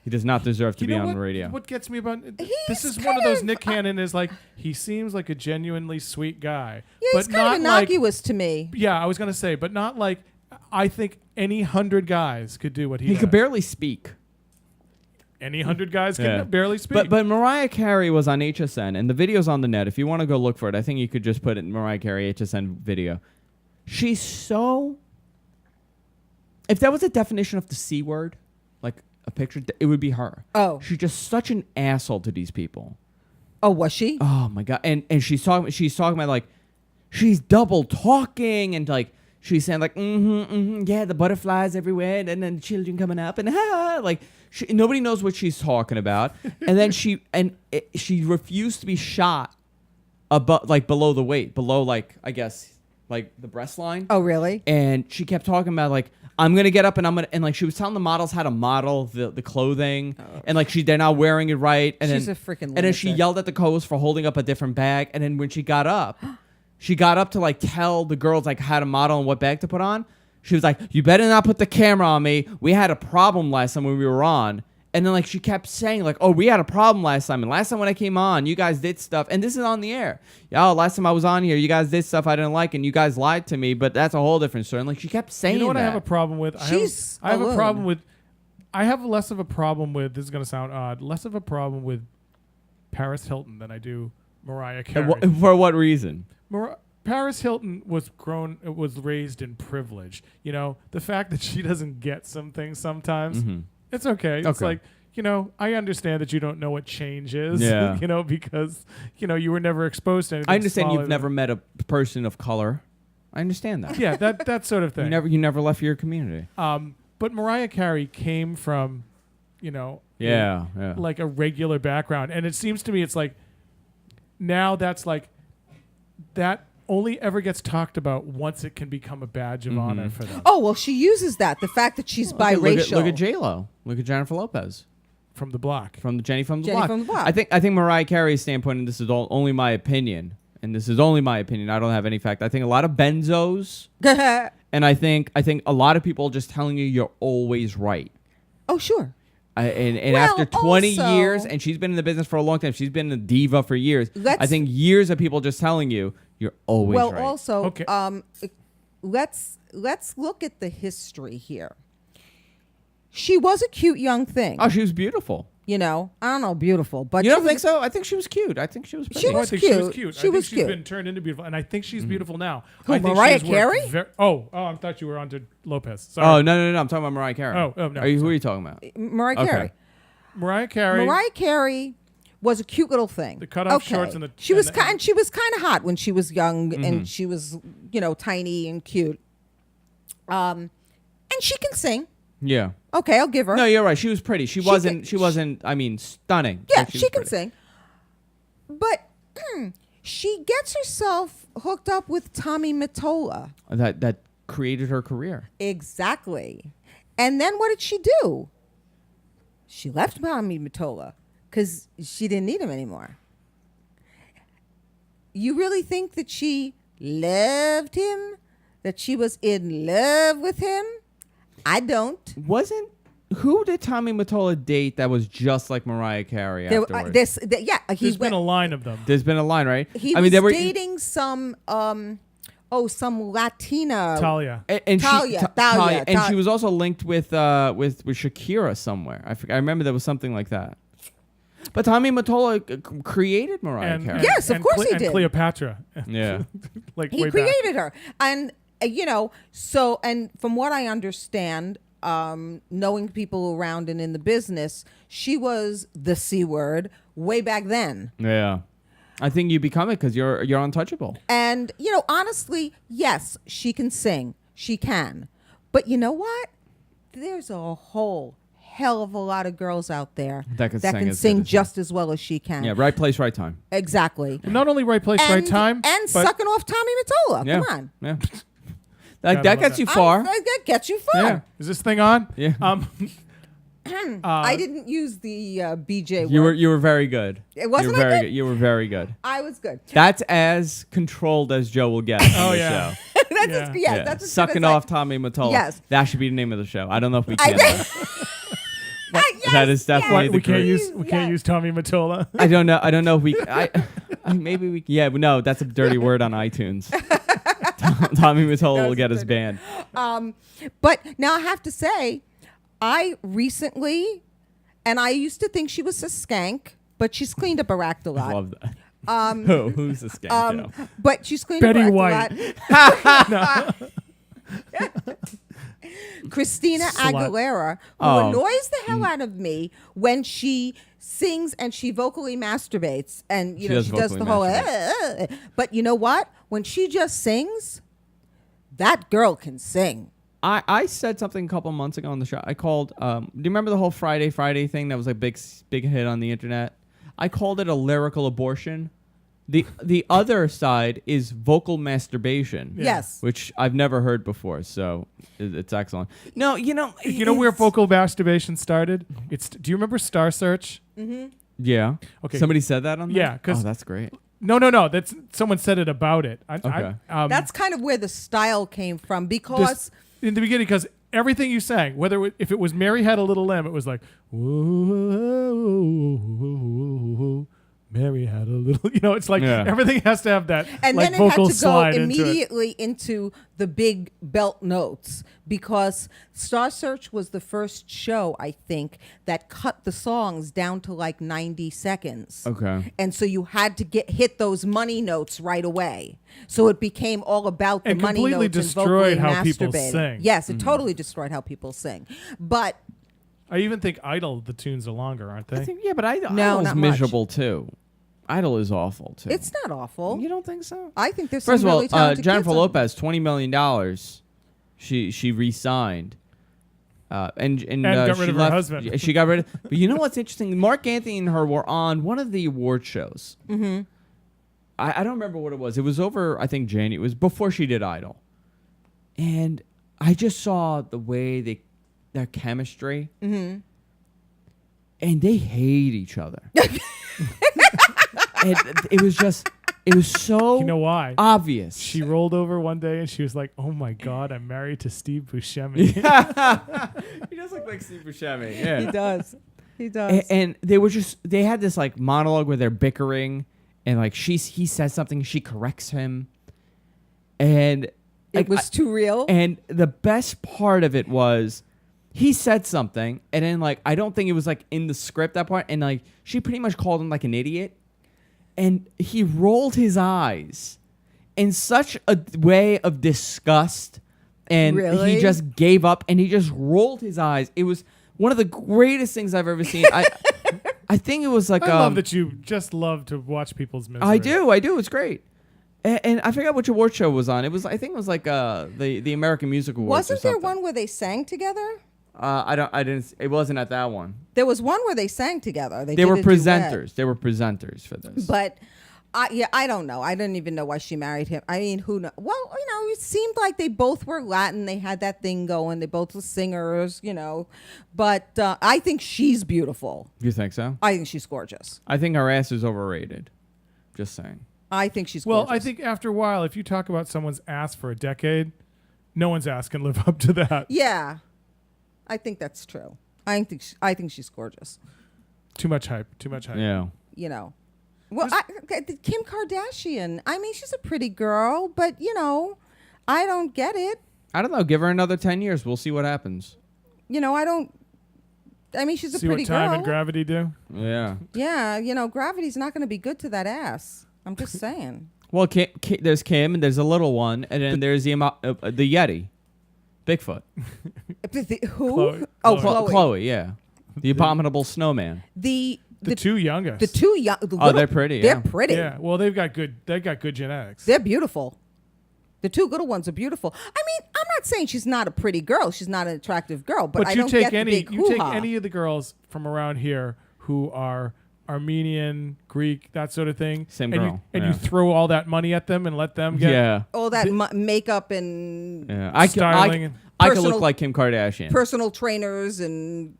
He does not deserve to You be know on what, the radio. What gets me about this He's is one of those kind Nick of- Cannon is like he seems like a genuinely sweet guy, Yeah, but he's kind not of like innocuous to me. yeah. I was gonna say, but not like I think any 100 guys could do what he He does. could barely speak. Any 100 guys can Yeah. barely speak. But Mariah Carey was on HSN, and the video's on the net. If you want to go look for it, I think you could just put it in Mariah Carey HSN video. She's so... If that was a definition of the C word, like a picture, it would be her. Oh. She's just such an asshole to these people. Oh, was she? Oh my God. And she's talking about like, she's double talking and like, she's saying like, yeah, the butterflies everywhere and then children coming up and like nobody knows what she's talking about. And then she refused to be shot above, like below the weight, below like, I guess, like the breast line. Oh, really? And she kept talking about like, I'm gonna get up and and like she was telling the models how to model the clothing and like they're not wearing it right. And She's then, a freaking and then she lunatic. yelled at the co-host for holding up a different bag. And then when she got up to like tell the girls like how to model and what bag to put on. She was like, "You better not put the camera on me. We had a problem last time when we were on." And then like she kept saying like, "Oh, we had a problem last time. And last time when I came on, you guys did stuff." And this is on the air. "Oh, last time I was on here, you guys did stuff I didn't like, and you guys lied to me." But that's a whole different story. And like she kept saying, you know what that. I have a problem with? She's I have a alone. problem with. I have less of a problem with. This is going to sound odd. Less of a problem with Paris Hilton than I do Mariah Carey. For what reason? Paris Hilton was raised in privilege. You know, the fact that she doesn't get some things sometimes, it's okay. It's Okay. like, I understand that you don't know what change is. Yeah. Because you were never exposed to anything. I understand smaller you've never met a person of color. I understand that. Yeah, that sort of thing. You never left your community. But Mariah Carey came from, Yeah. like a regular background, and it seems to me it's like now that's like that only ever gets talked about once it can become a badge of honor for them. Oh, well, she uses that. The fact that she's biracial. Look at J-Lo. Look at Jennifer Lopez. From the block. From Jenny from the Jenny Block. from the Block. I think Mariah Carey's standpoint, and this is only my opinion, I don't have any fact. I think a lot of benzos, and I think a lot of people just telling you're always right. Oh, sure. And Well, after 20 also- years, and she's been in the business for a long time, she's been a diva for years. I think years of people just telling you're always Well, right. also, Okay. let's look at the history here. She was a cute young thing. Oh, she was beautiful. I don't know, beautiful, but You she don't was- think so? I think she was cute. I think she was pretty. She I was think she was cute. cute. She I think was she's cute. been turned into beautiful, and I think she's beautiful now. Who, I think Mariah she's worked Carey? I thought you were on to Lopez. Sorry. Oh, no. I'm talking about Mariah Carey. Oh, no, Who are sorry. you talking about? Mariah Okay. Carey. Mariah Carey. Mariah Carey was a cute little thing. The cutoff shorts and the- she was and the- kind. She was kind of hot when she was young, and she was tiny and cute. And she can sing. Yeah. Okay, I'll give her. No, you're right. She was pretty. She wasn't. I mean, stunning. Yeah, but she was can pretty. sing. But she gets herself hooked up with Tommy Mattola. That created her career. Exactly. And then what did she do? She left Tommy Mattola because she didn't need him anymore. You really think that she loved him? That she was in love with him? I don't. Who did Tommy Mattola date that was just like Mariah Carey afterwards? There's been a line of them. There's been a line, right? He I was mean, they were dating some Latina. Talia. and Talia, and she was also linked with Shakira somewhere. I remember there was something like that. But Tommy Mattola created Mariah Carey. Yes, of course he and did. Cleopatra. Yeah. Like He way created her. And, so, and from what I understand, knowing people around and in the business, she was the C word way back then. Yeah. I think you become it because you're untouchable. And, honestly, yes, she can sing. She can. But you know what? There's a whole hell of a lot of girls out there that can sing just as well as she can. Yeah, right place, right time. Exactly. Not only right place, right time. And sucking off Tommy Mattola. Yeah. Come on. Yeah. that gets you far. That gets you far. Yeah. Is this thing on? Yeah. I didn't use the BJ word. You were very good. It wasn't you were very good? You were very good. I was good. That's as controlled as Joe will get. Oh, on the yeah. show. That's as Sucking good as off Tommy Mattola. Yes. That should be the name of the show. I don't know if we can. Yes, That is definitely yes. the We can't use Tommy Mattola. I don't know if we. Maybe we. Yeah, but no, that's a dirty word on iTunes. Tommy Mattola will get us banned. But now I have to say, I recently, and I used to think she was a skank, but she's cleaned up her act a lot. I love that. Who's the skank? Joe? But she's cleaned Betty up her White. act a lot. Christina Slut. Aguilera, who annoys the hell out of me when she sings and she vocally masturbates, and she does the whole. But you know what? When she just sings, that girl can sing. I said something a couple months ago on the show. I called. Do you remember the whole Friday thing that was a big hit on the internet? I called it a lyrical abortion. The other side is vocal masturbation. Yeah. Yes. Which I've never heard before, so it's excellent. No, You know where vocal masturbation started? Do you remember Star Search? Mm-hmm. Yeah. Okay. Somebody said that on there? Yeah, 'cause- oh, that's great. No. That's someone said it about it. Okay. That's kind of where the style came from, because in the beginning, because everything you sang, if it was Mary Had a Little Lamb, it was like, whoa, Mary had a little, it's like everything has to have that and like then it had vocal to go slide immediately into the big belt notes, because Star Search was the first show, I think, that cut the songs down to like 90 seconds. Okay. And so you had to hit those money notes right away. So it became all about the And money completely notes destroyed and vocally how people masturbating. sing. Yes, it totally destroyed how people sing. But I even think Idol, the tunes are longer, aren't they? I think, but Idol's not much. miserable too. Idol is awful too. it's not awful. You don't think so? I think there's First some of all, really talented Jennifer kids on- Lopez, $20 million. She re-signed. And got she rid of her left, husband. She got rid of. But you know what's interesting? Marc Anthony and her were on one of the award shows. Mm-hmm. I don't remember what it was. It was over, I think, January. It was before she did Idol. And I just saw the way their chemistry. Mm-hmm. And they hate each other. And it was so You know why? obvious. She rolled over one day and she was like, "Oh my God, I'm married to Steve Buscemi." He does look like Steve Buscemi. Yeah. He does. He does. And they had this like monologue where they're bickering, and like he says something, she corrects him, and It was too real. And the best part of it was he said something, and then like I don't think it was like in the script that part, and like she pretty much called him like an idiot, and he rolled his eyes in such a way of disgust, and Really? he just gave up, and he just rolled his eyes. It was one of the greatest things I've ever seen. I think it was like I love that you just love to watch people's misery. I do. It's great. And I forgot which award show it was on. I think it was like the American Music Awards. Wasn't there one where they sang together? I didn't. It wasn't at that one. There was one where they sang together. They They were did a duet. presenters. They were presenters for this. But I don't know. I didn't even know why she married him. I mean, who knows? Well, it seemed like they both were Latin. They had that thing going. They both were singers, But I think she's beautiful. You think so? I think she's gorgeous. I think her ass is overrated. Just saying. I think she's Well, gorgeous. I think after a while, if you talk about someone's ass for a decade, no one's ass can live up to that. Yeah, I think that's true. I think she's gorgeous. Too much hype. Yeah. Well, Kim Kardashian. I mean, she's a pretty girl, but I don't get it. I don't know. Give her another 10 years. We'll see what happens. I don't. I mean, she's a See pretty what time girl. and gravity do? Yeah. Yeah, gravity's not going to be good to that ass. I'm just saying. Well, there's Kim, and there's a little one, and then there's the Yeti, Bigfoot. Who? Chloe. Oh, Chloe. Chloe. Chloe, yeah. The abominable snowman. The The two youngest. The two young. They're pretty. They're Yeah. pretty. Yeah. Well, they've got good genetics. They're beautiful. The two little ones are beautiful. I mean, I'm not saying she's not a pretty girl. She's not an attractive girl, but I you don't take get the any big you take hoo-ha. any of the girls from around here who are Armenian, Greek, that sort of thing. Same and girl. You Yeah. throw all that money at them and let them get Yeah. all that makeup and Yeah. styling. I could Personal- look like Kim Kardashian. personal trainers and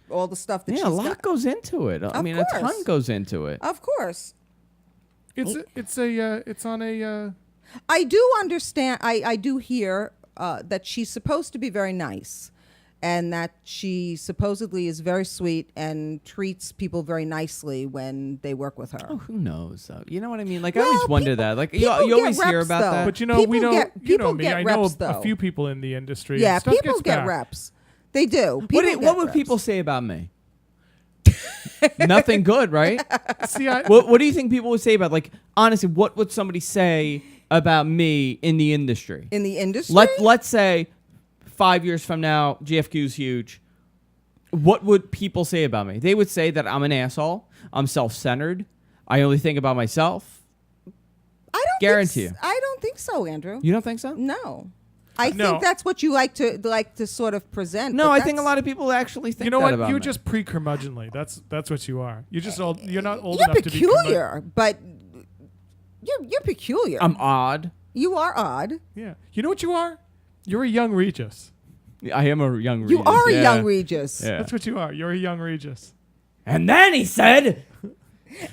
all the stuff that Yeah, she's a lot got. goes into it. I mean, a course. ton goes into it. Of course. it's on a I do understand. I do hear that she's supposed to be very nice, and that she supposedly is very sweet and treats people very nicely when they work with her. Oh, who knows? Though? You know what I mean? Like I Well, always wonder people- that. Like you people always get hear reps, about though. that. But you know, People we don't. get- you know people me. get I know reps, a though. few people in the industry. Yeah, and stuff people gets get back. reps. They do. What, People what get would reps. people say about me? Nothing good, right? See, What do you think people would say about, like, honestly, what would somebody say about me in the industry? in the industry? Let's say 5 years from now, GFQ's huge. What would people say about me? They would say that I'm an asshole. I'm self-centered. I only think about myself. I don't Guarantee think you. I don't think so, Andrew. You don't think so? No. I No. think that's what you like to sort of present. No, but I think a that's- lot of people actually think you know that what? about You're me. just pre-curmudgeonly. That's what you are. You're just old. You're not old You're enough to be peculiar, but you're peculiar. I'm odd. You are odd. Yeah. You know what you are? You're a young Regis. I am a young Regis. You are a yeah. young Regis. Yeah. That's what you are. You're a young Regis. And then he said,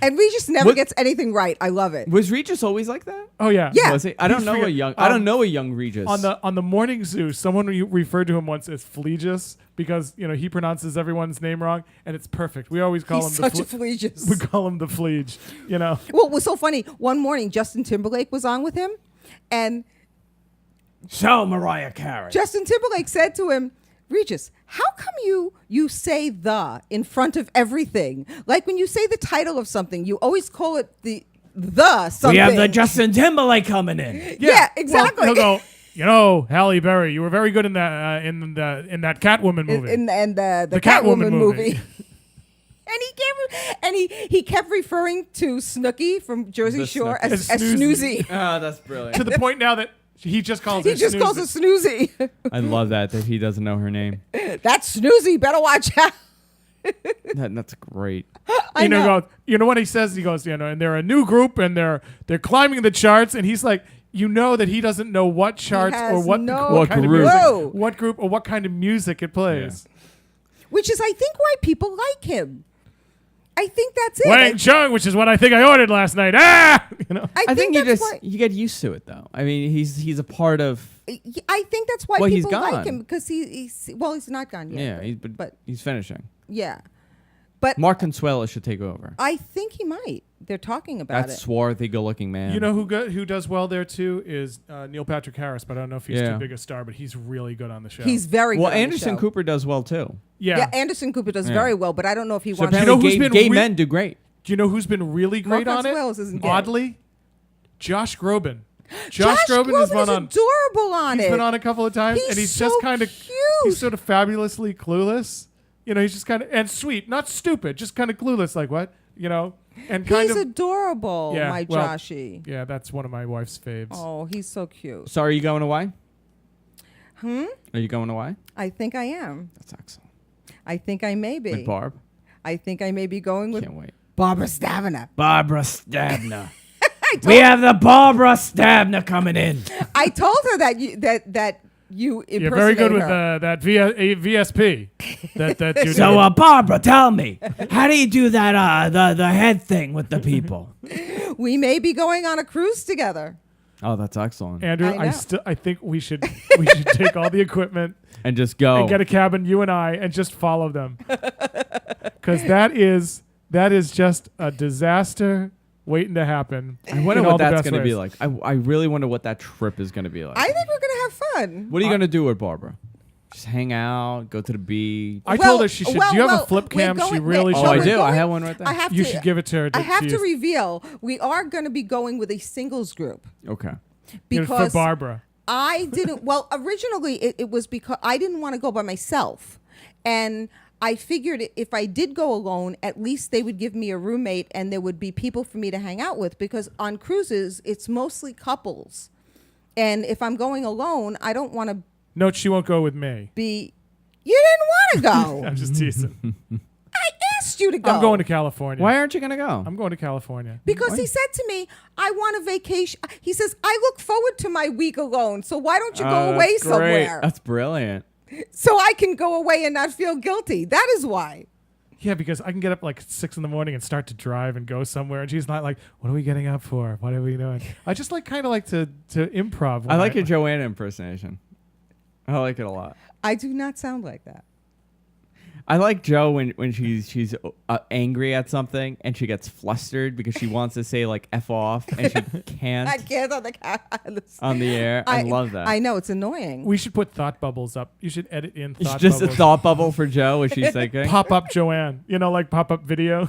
And Regis never What- gets anything right. I love it. was Regis always like that? Oh yeah. Yeah. Was he? I don't He's know a real- young. I don't know a young Regis. On the morning zoo, someone referred to him once as Flegis because he pronounces everyone's name wrong, and it's perfect. We always call He's him such the a Regis. we call him the Flege. Well, it was so funny. One morning, Justin Timberlake was on with him, and so Mariah Carey. Justin Timberlake said to him, Regis, how come you say the in front of everything? Like when you say the title of something, you always call it the something. We have the Justin Timberlake coming in. Yeah, exactly. Well, he'll go. Halle Berry, you were very good in that in that Catwoman movie. in the The Catwoman Catwoman movie. movie. And he kept referring to Snooki from Jersey The Shore Snooki. as As Snoozy. Oh, that's brilliant. to the point now that he just calls He her just calls her Snoozy. Snoozy. I love that he doesn't know her name. That's Snoozy. Better watch out. That's great. I know. You know what he says? He goes, and they're a new group and they're climbing the charts, and he's like, that he doesn't know what charts or has what no What kind of group. music, Whoa. what group or what kind of music it plays. Which is, I think, why people like him. I think that's it. Wang Chung, which is what I think I ordered last night. Ah, I think you that's just why. you get used to it though. I mean, he's a part of. I think that's why Well, he's people like gone. him because he's not gone yet. Yeah, but he's finishing. yeah, but Mark Consuelo should take over. I think he might. They're talking about That it. swarthy, good-looking man. You know who does well there too is Neil Patrick Harris, but I don't know if he's Yeah. too big a star, but he's really good on the show. He's very well, good on the Anderson show. Cooper does well too. Yeah, Anderson Cooper does Yeah. very well, but I don't know if he So wants. You know apparently, who's been gay re- men do great. Do you know who's been really great Mark on it? Consuelos isn't gay. Oddly, Josh Groban. Josh Groban has Groban been is on. adorable on He's it. been on a couple of times, He's and he's so just kind of cute. he's sort of fabulously clueless. He's just kind of and sweet, not stupid, just kind of clueless. Like what? And kind He's of adorable, Yeah, my well, Joshy. yeah. That's one of my wife's faves. Oh, he's so cute. So, are you going away? Hmm? Are you going away? I think I am. That's excellent. I think I may be. With Barb? I think I may be going with Can't wait. Barbara Staviner. Barbara Stabner. I told, we have the Barbara Stabner coming in. I told her that you impersonate You're very good with her. that VSP. that you So, did. Barbara, tell me, how do you do that? The head thing with the people. We may be going on a cruise together. Oh, that's excellent. Andrew, I know. I think we should take all the equipment And just go. and get a cabin, you and I, and just follow them, because that is just a disaster waiting to happen. I wonder in what all the that's best going to be ways. like. I really wonder what that trip is going to be like. I think we're gonna have fun. What are you going to do with Barbara? Just hang out, go to the beach. I told her she should. Do you have a flip we're cam? She going- really wait, Oh, should. I we're do. I going- have one right there. I have You to. should give it to her. I have to use. reveal we are going to be going with a singles group Okay. because for Barbara. I didn't. Well, originally it was because I didn't want to go by myself, and I figured if I did go alone, at least they would give me a roommate and there would be people for me to hang out with, because on cruises, it's mostly couples. And if I'm going alone, I don't want to Note, she won't go with me. be. You didn't want to go. I'm just teasing. I asked you to go. I'm going to California. Why aren't you going to go? I'm going to California. Because he said to me, I want a vacation. He says, I look forward to my week alone. So why don't you go away that's great. somewhere? That's brilliant. So I can go away and not feel guilty. That is why. Yeah, because I can get up like 6 a.m. and start to drive and go somewhere, and she's not like, "What are we getting up for? What are we doing?" I just kind of like to improv. I like your Joanna impersonation. I like it a lot. I do not sound like that. I like Jo when she's angry at something and she gets flustered because she wants to say like F off and she can't. I can't on the air. I love that. I know, it's annoying. We should put thought bubbles up. You should edit in thought just bubbles. a thought bubble for Jo as she's thinking. Pop up Joanne. Like pop up video.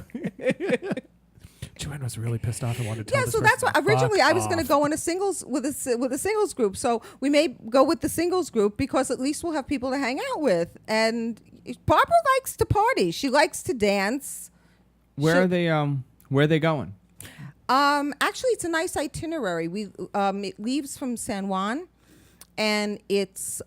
Joanne was really pissed off and wanted to tell this so that's person why to originally fuck I was going to off. go in a singles with a singles group. So we may go with the singles group because at least we'll have people to hang out with. And Barbara likes to party. She likes to dance. Where are they going? Actually, it's a nice itinerary. It leaves from San Juan, and it's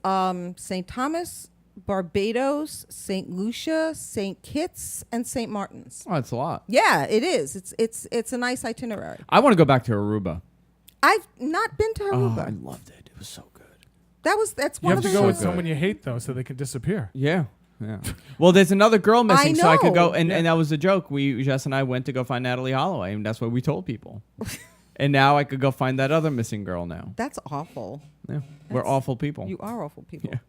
St. Thomas, Barbados, St. Lucia, St. Kitts, and St. Martin's. Oh, it's a lot. Yeah, it is. It's a nice itinerary. I want to go back to Aruba. I've not been to Aruba. I loved it. It was so good. That's You one have of to the go with good. someone you hate though, so they can disappear. Yeah. Yeah. Well, there's another girl missing, so I could go. know. And that was a joke. Jess and I went to go find Natalie Holloway, and that's what we told people. And now I could go find that other missing girl now. That's awful. Yeah. We're awful people. You are awful people. Yeah.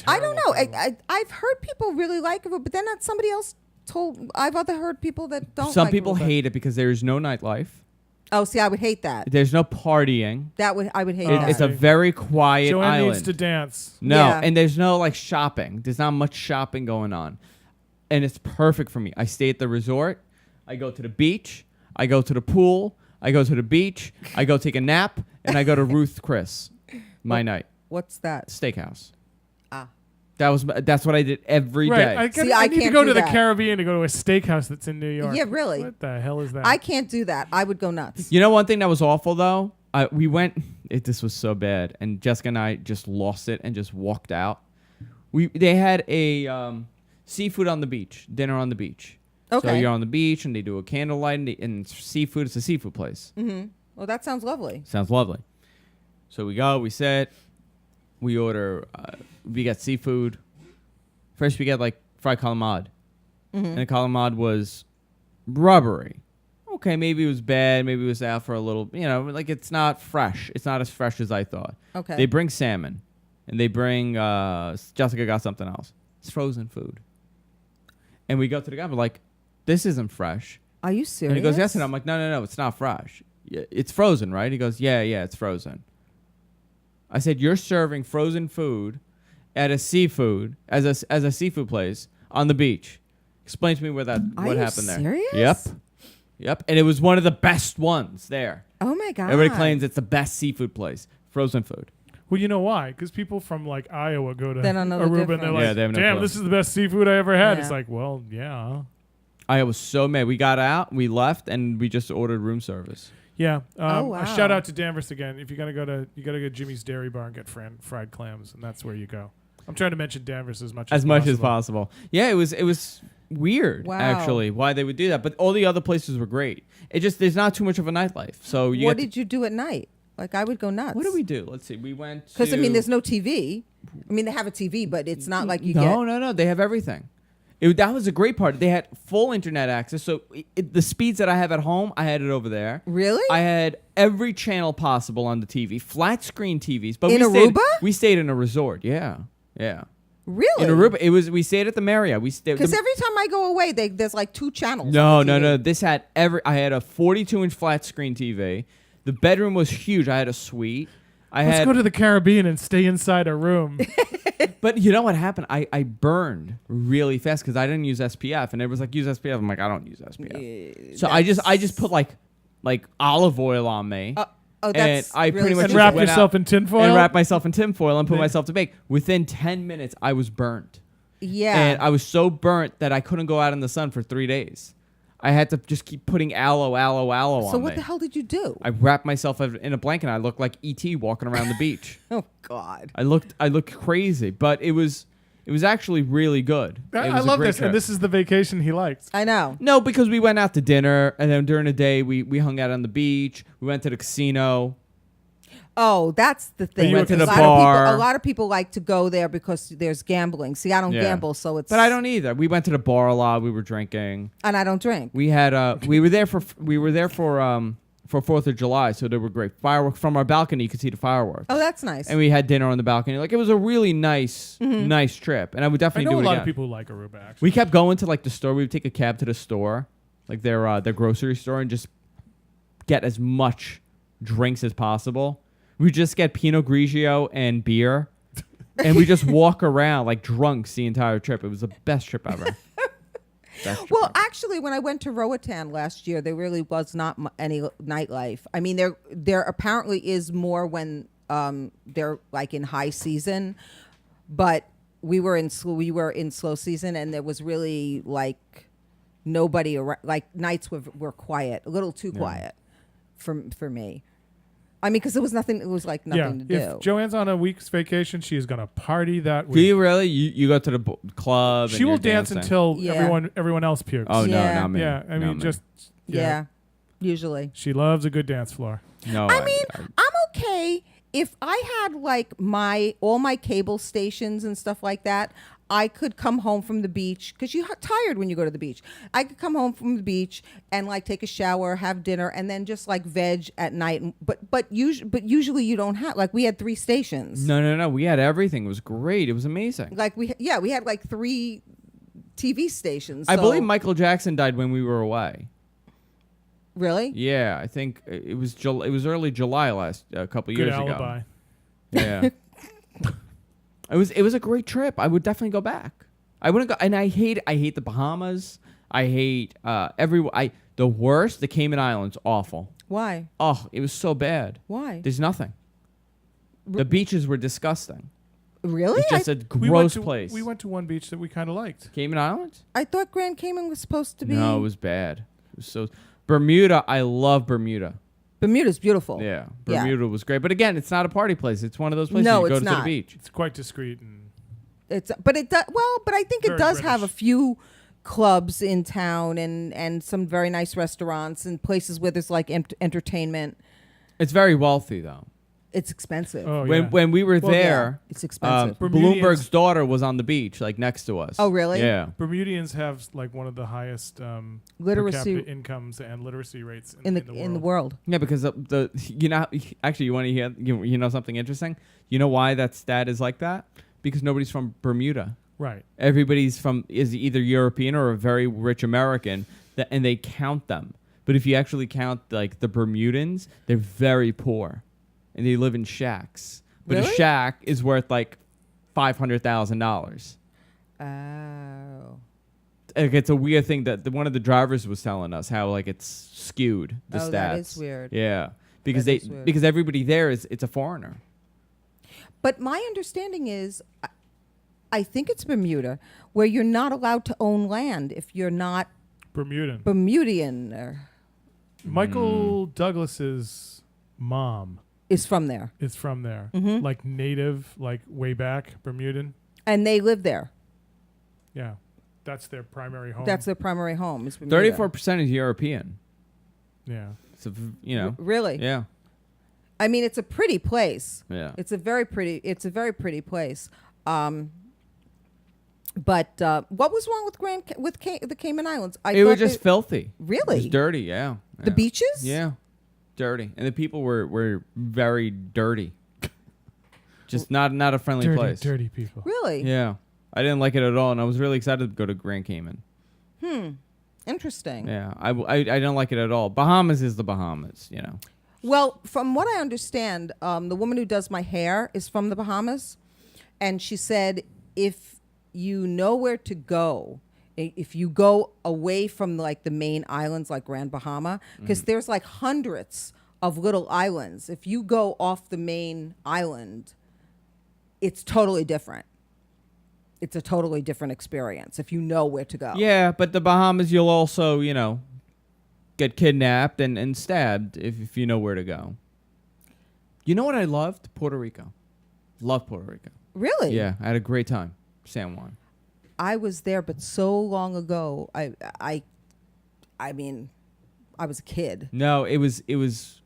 I don't know. Terrible. I've heard people really like it, but then somebody else told. I've other heard people that don't. Some like people Aruba. hate it because there is no nightlife. Oh, see, I would hate that. There's no partying. I would hate Oh. that. It's a very quiet Joanne island. needs to dance. No, Yeah. and there's no like shopping. There's not much shopping going on. And it's perfect for me. I stay at the resort. I go to the beach. I go to the pool. I go to the beach. I go take a nap. And I go to Ruth Chris. My night. What's that? Steakhouse. Ah. That's what I did every day. Right. See, I I need to can't go do to the that. Caribbean to go to a steakhouse that's in New York. Yeah, really. What the hell is that? I can't do that. I would go nuts. You know one thing that was awful though? We went. This was so bad, and Jessica and I just lost it and just walked out. They had a seafood on the beach, dinner on the beach. Okay. So you're on the beach, and they do a candlelight, and it's seafood. It's a seafood place. Mm-hmm. Well, that sounds lovely. Sounds lovely. So we go, we sit, we order, we get seafood. First we get like fried calamari. Mm-hmm. And the calamari was rubbery. Okay, maybe it was bad, maybe it was out for a little, like it's not fresh. It's not as fresh as I thought. Okay. They bring salmon, and they bring, Jessica got something else. It's frozen food. And we go to the guy, we're like, this isn't fresh. Are you serious? And he goes, yes, and I'm like, no, it's not fresh. It's frozen, right? He goes, yeah, it's frozen. I said, you're serving frozen food at a seafood, as a seafood place on the beach. Explain to me what happened there. serious? Yep. And it was one of the best ones there. Oh my God. Everybody claims it's the best seafood place. Frozen food. Well, you know why? Because people from like Iowa go to They don't know the Aruba and they're difference. like, Yeah, they have no damn, clue. this is the best seafood I ever had. Yeah. It's like, well, yeah. I was so mad. We got out, we left, and we just ordered room service. Yeah. wow. A shout out to Danvers again. If you gotta go to Jimmy's Dairy Bar and get fried clams, and that's where you go. I'm trying to mention Danvers as much as possible. Yeah, it was weird Wow. actually why they would do that, but all the other places were great. It just there's not too much of a nightlife. So What did you do at night? Like, I would go nuts. What did we do? Let's see. We went Because, to there's no TV. I mean, they have a TV, but it's not like you No. They have everything. That was a great part. They had full internet access. So the speeds that I have at home, I had it over there. Really? I had every channel possible on the TV. Flat screen TVs. But In Aruba? Aruba? We stayed in a resort. Yeah. Really? In Aruba, we stayed at the Marriott. Because every time I go away, there's like 2 channels. No. on the TV. This had I had a 42-inch flat screen TV. The bedroom was huge. I had a suite. Let's go to the Caribbean and stay inside a room. But you know what happened? I burned really fast because I didn't use SPF, and everyone's like, "Use SPF." I'm like, "I don't use SPF." So I just put like olive oil on me. Oh, and that's I really pretty much And just wrap went yourself out in tinfoil? and wrap myself in tinfoil and put myself to bake. Within 10 minutes, I was burnt. Yeah. And I was so burnt that I couldn't go out in the sun for 3 days. I had to just keep putting aloe on me. So what the hell did you do? I wrapped myself in a blanket. And I looked like E.T. walking around the beach. Oh God. I looked crazy, but it was actually really good. I love this, and this is the vacation he likes. I know. No, because we went out to dinner, and then during the day we hung out on the beach. We went to the casino. Oh, that's the thing. You went to the bar. A lot of people like to go there because there's gambling. See, I don't gamble, so it's. But I don't either. We went to the bar a lot. We were drinking, and I don't drink. We had we were there for 4th of July, so they were great fireworks from our balcony. You could see the fireworks. Oh, that's nice. And we had dinner on the balcony. Like it was a really nice trip, and I would definitely do it again. I know a lot of people who like Aruba. Actually, we kept going to like the store. We would take a cab to the store, like their grocery store, and just get as much drinks as possible. We just get Pinot Grigio and beer, and we just walk around like drunks the entire trip. It was the best trip ever. Well, actually, when I went to Roatan last year, there really was not any nightlife. I mean, there apparently is more when they're like in high season, but we were in slow season, and there was really like nobody around. Like nights were quiet, a little too quiet for me. I mean, because there was nothing. It was like nothing to do. If Joanne's on a week's vacation, she is gonna party that week. Do you really? You go to the club? She will dance until everyone else pukes. Oh no, not me. Yeah, I mean, just usually she loves a good dance floor. No, I mean, I'm okay if I had like all my cable stations and stuff like that. I could come home from the beach because you're tired when you go to the beach. I could come home from the beach and like take a shower, have dinner, and then just like veg at night. But usually you don't have, like, we had 3 stations. No. We had everything. It was great. It was amazing. Like we had like 3 TV stations. I believe Michael Jackson died when we were away. Really? Yeah, I think it was early July a couple years ago. Good alibi. Yeah. It was a great trip. I would definitely go back. I wouldn't go, and I hate the Bahamas. I hate the worst. The Cayman Islands, awful. Why? Oh, it was so bad. Why? There's nothing. The beaches were disgusting. Really? It's just a gross place. We went to one beach that we kind of liked. Cayman Islands? I thought Grand Cayman was supposed to be. No, it was bad. It was so. Bermuda, I love Bermuda. Bermuda's beautiful. Yeah, Bermuda was great. But again, it's not a party place. It's one of those places No, you go it's to not. the beach. It's quite discreet and But I think it does British. have a few clubs in town and some very nice restaurants and places where there's like entertainment. It's very wealthy though. It's expensive. oh, When we were there, it's expensive. Bloomberg's daughter was on the beach, like next to us. Oh, really? Yeah. Bermudians have like one of the highest Literacy per capita incomes and literacy rates in the the world. Yeah, because actually, you want to hear you know something interesting? You know why that stat is like that? Because nobody's from Bermuda. Right. Everybody's is either European or a very rich American, and they count them. But if you actually count like the Bermudans, they're very poor. And they live in shacks. But Really? a shack is worth like $500,000. Oh. Like, it's a weird thing that one of the drivers was telling us how like it's skewed the stats. That is weird. Yeah, because That is weird. because everybody there it's a foreigner. But my understanding is, I think it's Bermuda, where you're not allowed to own land if you're not Bermudian. Michael Douglas's mom Is from there. is from there, Mhm. like native, like way back Bermudan. And they live there. Yeah, that's their primary home. That's their primary home. Is Bermuda. 34% is European. yeah. So Really? Yeah. I mean, it's a pretty place. Yeah. It's a very pretty place. But what was wrong with the Cayman Islands? It was just filthy. Really? It was dirty. Yeah. The beaches? Yeah. Dirty, and the people were very dirty. Just not a friendly place. Dirty people. Really? Yeah, I didn't like it at all, and I was really excited to go to Grand Cayman. Interesting. Yeah, I don't like it at all. Bahamas is the Bahamas, you know. Well, from what I understand, the woman who does my hair is from the Bahamas, and she said if you know where to go, if you go away from like the main islands like Grand Bahama, because there's like hundreds of little islands. If you go off the main island, it's totally different. it's a totally different experience if you know where to go. Yeah, but the Bahamas, you'll also, get kidnapped and stabbed if you know where to go. You know what I loved? Puerto Rico. Love Puerto Rico. Really? Yeah, I had a great time. San Juan. I was there, but so long ago. I mean, I was a kid. No, it was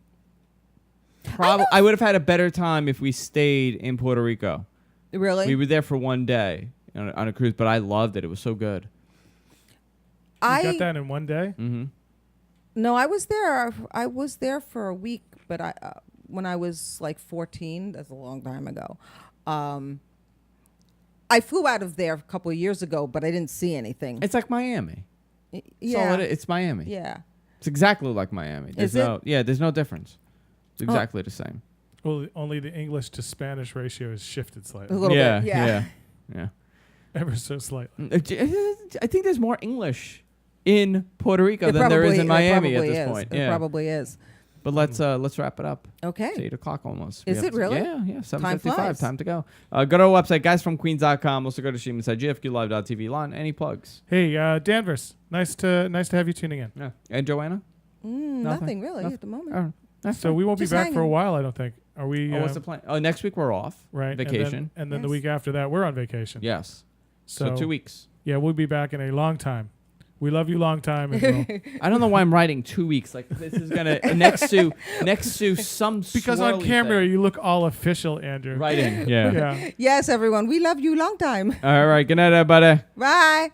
probably I would have had a better time if we stayed in Puerto Rico. Really? We were there for one day on a cruise, but I loved it. It was so good. You got that in one day? Mm-hmm. No, I was there. I was there for a week, but when I was like 14, that's a long time ago. I flew out of there a couple of years ago, but I didn't see anything. It's like Miami. Yeah. It's Miami. Yeah. It's exactly like Miami. Is it? Yeah, there's no difference. It's exactly the same. Well, only the English to Spanish ratio has shifted A slightly. little bit. Yeah. Ever so slightly. I think there's more English in Puerto Rico than there is in Miami at this point. It probably is. But let's wrap it up. Okay. It's 8 o'clock almost. Is it really? Yeah. 7:55. flies. Time to go. Go to our website, guysfromqueens.com. Also go to Sheeman's site, gfqlive.tv. Lon, any plugs? Hey, Danvers. Nice to have you tuning in. Yeah. And Joanna? Nothing really Nothing. at the moment. All right. So we won't Just be back for a hanging. while, I don't think. Are we? what's the plan? Oh, next week we're off. Right. Vacation. And then the Yes. week after that, we're on vacation. Yes. So 2 weeks. Yeah, we'll be back in a long time. We love you long time. And we'll I don't know why I'm writing 2 weeks. Like this is gonna next to some because on swirly camera thing. you look all official, Andrew. Writing. Yeah. Yeah. Yes, everyone. We love you long time. All right. Good night, everybody. Bye.